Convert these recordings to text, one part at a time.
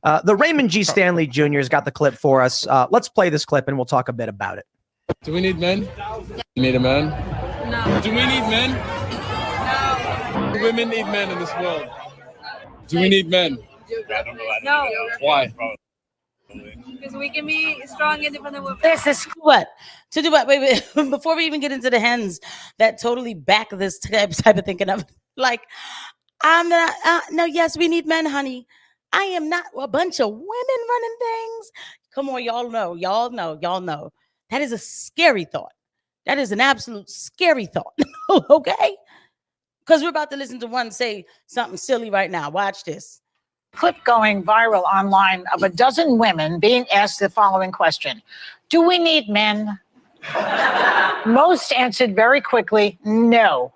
The Raymond G. Stanley Jr. has got the clip for us. Let's play this clip and we'll talk a bit about it. Do we need men? You need a man? No. Do we need men? No. Do women need men in this world? Do we need men? No. Why? Because we can be strong, independent women. This is what? To do what? Wait. Before we even get into the hens that totally back this type of thinking of, like, I'm not, no, yes, we need men, honey. I am not a bunch of women running things. Come on, y'all know. That is a scary thought. That is an absolute scary thought. Okay? Because we're about to listen to one say something silly right now. Watch this. Clip going viral online of a dozen women being asked the following question: do we need men? Most answered very quickly, no.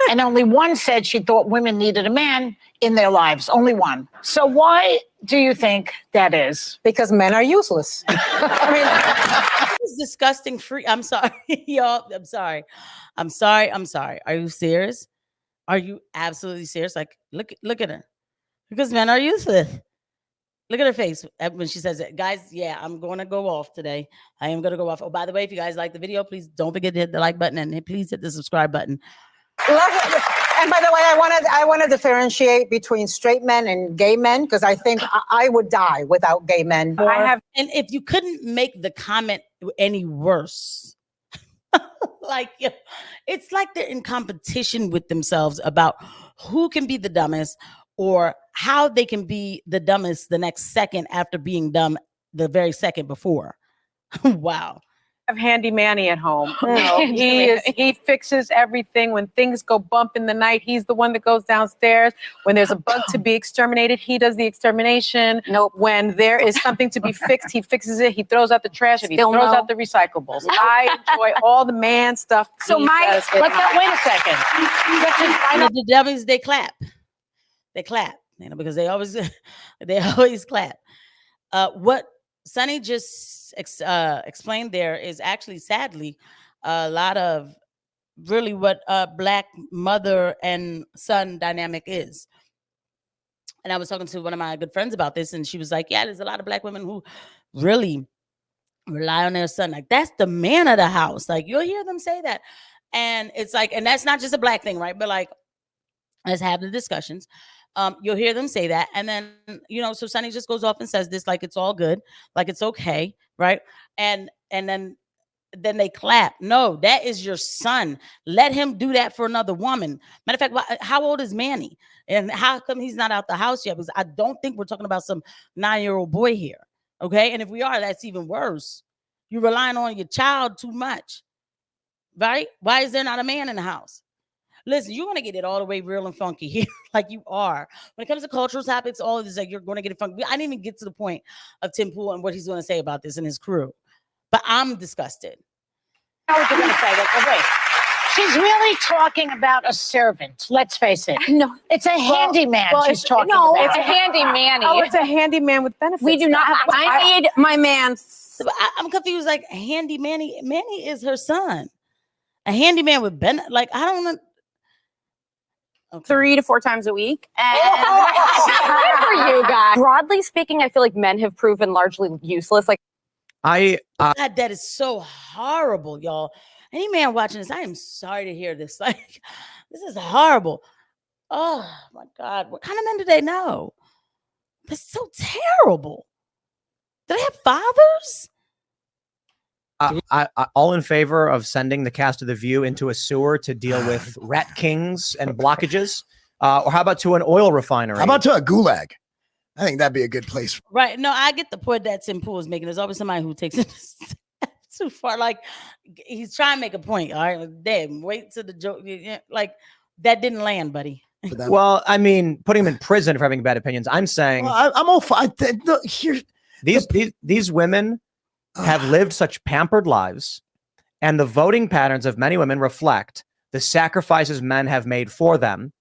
And only one said she thought women needed a man in their lives. Only one. So why do you think that is? Because men are useless. I mean, it's disgusting. I'm sorry, y'all. I'm sorry. Are you serious? Are you absolutely serious? Like, look at her. Because men are useless. Look at her face when she says it. Guys, yeah, I'm going to go off today. I am going to go off. Oh, by the way, if you guys like the video, please don't forget to hit the like button and please hit the subscribe button. And by the way, I want to differentiate between straight men and gay men, because I think I would die without gay men. And if you couldn't make the comment any worse, like, it's like they're in competition with themselves about who can be the dumbest or how they can be the dumbest the next second after being dumb the very second before. Wow. Have Handy Manny at home. No, he fixes everything. When things go bump in the night, he's the one that goes downstairs. When there's a bug to be exterminated, he does the extermination. Nope. When there is something to be fixed, he fixes it. He throws out the trash and he throws out the recyclables. I enjoy all the man stuff. So wait a second. The dummies, they clap. They clap, because they always clap. What Sonny just explained there is actually, sadly, a lot of really what Black mother and son dynamic is. And I was talking to one of my good friends about this, and she was like, yeah, there's a lot of Black women who really rely on their son. Like, that's the man of the house. Like, you'll hear them say that. And it's like, and that's not just a Black thing, right? But like, let's have the discussions. You'll hear them say that. And then, so Sonny just goes off and says this, like, it's all good, like, it's okay. Right. And then they clap. No, that is your son. Let him do that for another woman. Matter of fact, how old is Manny? And how come he's not out the house yet? Because I don't think we're talking about some 9-year-old boy here. Okay. And if we are, that's even worse. You're relying on your child too much. Right. Why is there not a man in the house? Listen, you're going to get it all the way real and funky here, like you are. When it comes to cultural topics, all of this, like, you're going to get it funky. I didn't even get to the point of Tim Pool and what he's going to say about this and his crew. But I'm disgusted. How are you going to say that? She's really talking about a servant. Let's face it. No, it's a handyman she's talking about. No, it's a handyman. Oh, it's a handyman with benefits. We do not have. I need my man. I'm confused. Like, handy Manny is her son. A handyman with benefits. Like, I don't know. Okay. 3 to 4 times a week. And good for you guys. Broadly speaking, I feel like men have proven largely useless. Like, God, that is so horrible, y'all. Any man watching this, I am sorry to hear this. Like, this is horrible. Oh my God, what kind of men do they know? That's so terrible. Do they have fathers? I all in favor of sending the cast of The View into a sewer to deal with rat kings and blockages, or how about to an oil refinery? How about to a gulag? I think that'd be a good place. Right. No, I get the point that Tim Pool is making. There's always somebody who takes it too far. Like, he's trying to make a point. All right, like, damn, wait till the joke. Like, that didn't land, buddy. Well, I mean, putting him in prison for having bad opinions. I'm saying, well, I'm all fine. These women have lived such pampered lives, and the voting patterns of many women reflect the sacrifices men have made for them,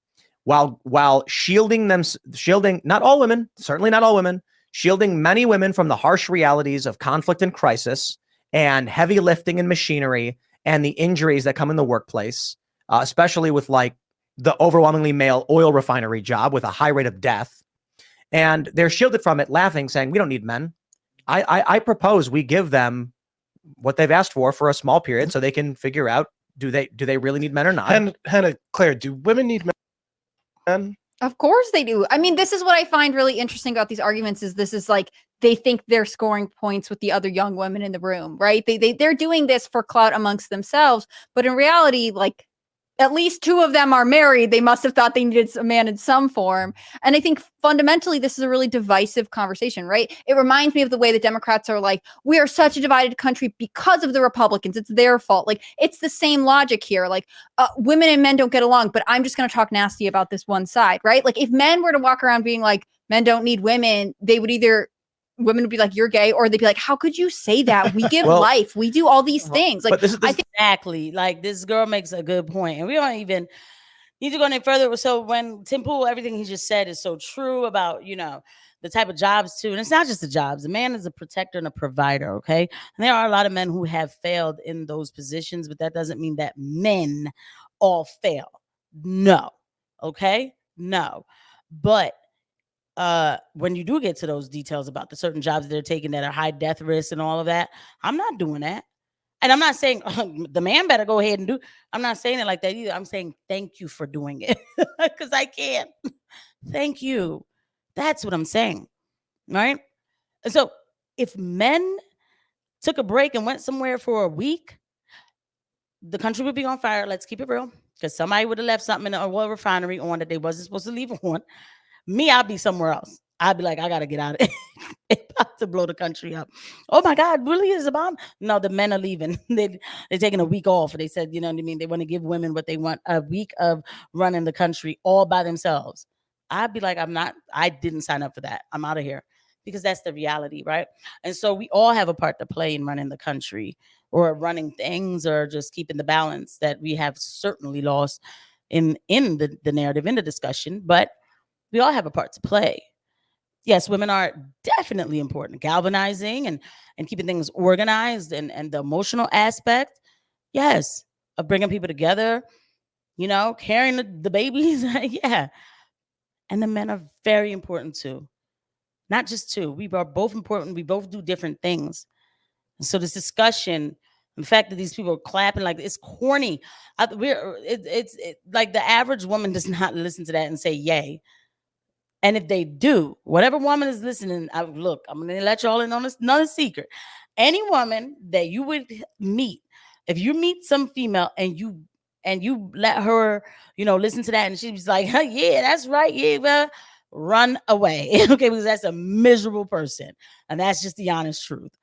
while shielding not all women, certainly not all women, shielding many women from the harsh realities of conflict and crisis and heavy lifting and machinery and the injuries that come in the workplace, especially with like the overwhelmingly male oil refinery job with a high rate of death. and they're shielded from it, laughing, saying, "We don't need men." I propose we give them what they've asked for a small period, so they can figure out do they really need men or not. And Hannah, Claire, do women need men? Of course they do. I mean, this is what I find really interesting about these arguments is this is like they think they're scoring points with the other young women in the room, right? They're doing this for clout amongst themselves, but in reality, like at least two of them are married. They must have thought they needed a man in some form. And I think fundamentally, this is a really divisive conversation, right? It reminds me of the way the Democrats are like, we are such a divided country because of the Republicans. It's their fault. Like, it's the same logic here. Like, women and men don't get along, but I'm just going to talk nasty about this one side, right? Like, if men were to walk around being like, men don't need women, they would either women would be like, you're gay, or they'd be like, how could you say that? We give life. We do all these things. Like, this I think exactly. Like, this girl makes a good point, and we don't even need to go any further. So when Tim Pool, everything he just said is so true about, you know, the type of jobs too. And it's not just the jobs. A man is a protector and a provider. Okay. And there are a lot of men who have failed in those positions, but that doesn't mean that men all fail. No. Okay. No. But when you do get to those details about the certain jobs they're taking that are high death risk and all of that, I'm not doing that. And I'm not saying the man better go ahead and do. I'm not saying it like that either. I'm saying thank you for doing it because I can't. Thank you. That's what I'm saying. Right. And so if men took a break and went somewhere for a week, the country would be on fire. Let's keep it real. Because somebody would have left something in a oil refinery on that they wasn't supposed to leave on. Me, I'll be somewhere else. I'd be like, I got to get out of it. It's about to blow the country up. Oh my God, really is a bomb? No, the men are leaving. They're taking a week off. They said, you know what I mean? They want to give women what they want, a week of running the country all by themselves. I'd be like, I didn't sign up for that. I'm out of here. Because that's the reality, right? And so we all have a part to play in running the country or running things or just keeping the balance that we have certainly lost in the narrative, in the discussion. But we all have a part to play. Yes, women are definitely important, galvanizing and keeping things organized and the emotional aspect. Yes, of bringing people together, you know, carrying the babies. Yeah. And the men are very important too. Not just two. We are both important. We both do different things. And so this discussion, the fact that these people are clapping like it's corny. It's like the average woman does not listen to that and say yay. And if they do, whatever woman is listening, look, I'm going to let y'all in on another secret. Any woman that you would meet, if you meet some female and you let her, you know, listen to that and she's like, huh, yeah, that's right. Yeah, well, run away. Okay, because that's a miserable person. And that's just the honest truth.